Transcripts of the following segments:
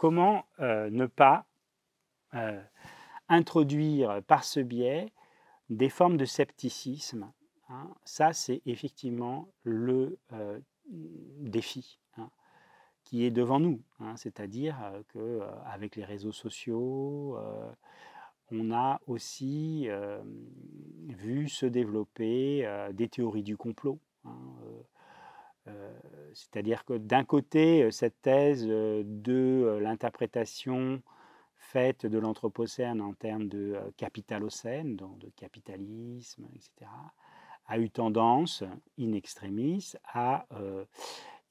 comment ne pas euh, introduire par ce biais des formes de scepticisme, hein. Ça, c'est effectivement le défi, hein, qui est devant nous, hein. C'est-à-dire qu'avec les réseaux sociaux, on a aussi vu se développer des théories du complot, hein. C'est-à-dire que d'un côté, cette thèse de l'interprétation faite de l'Anthropocène en termes de capitalocène, donc de capitalisme, etc., a eu tendance, in extremis, à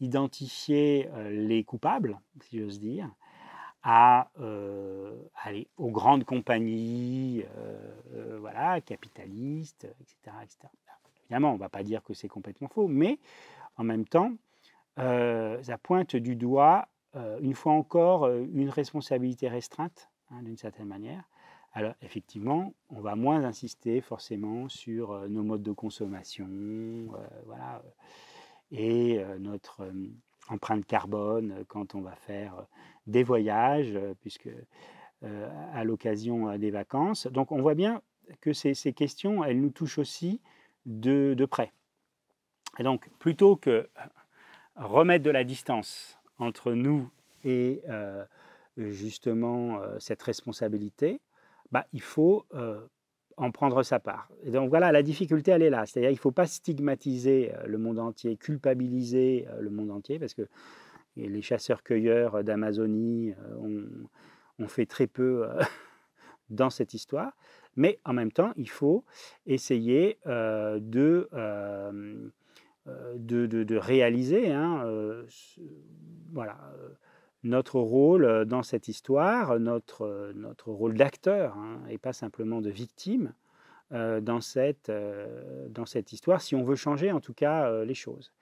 identifier les coupables, si j'ose dire, aux grandes compagnies voilà, capitalistes, etc., etc. Évidemment, on ne va pas dire que c'est complètement faux, mais en même temps, ça pointe du doigt, une fois encore, une responsabilité restreinte, hein, d'une certaine manière. Alors effectivement, on va moins insister forcément sur nos modes de consommation, voilà, et notre empreinte carbone quand on va faire des voyages, puisque à l'occasion des vacances. Donc on voit bien que ces questions, elles nous touchent aussi de près. Et donc plutôt que remettre de la distance entre nous et justement cette responsabilité, bah, il faut en prendre sa part. Et donc voilà, la difficulté, elle est là. C'est-à-dire qu'il ne faut pas stigmatiser le monde entier, culpabiliser le monde entier, parce que les chasseurs-cueilleurs d'Amazonie ont fait très peu dans cette histoire. Mais en même temps, il faut essayer de réaliser, hein, voilà, notre rôle dans cette histoire, notre rôle d'acteur, hein, et pas simplement de victime dans cette histoire, si on veut changer en tout cas les choses.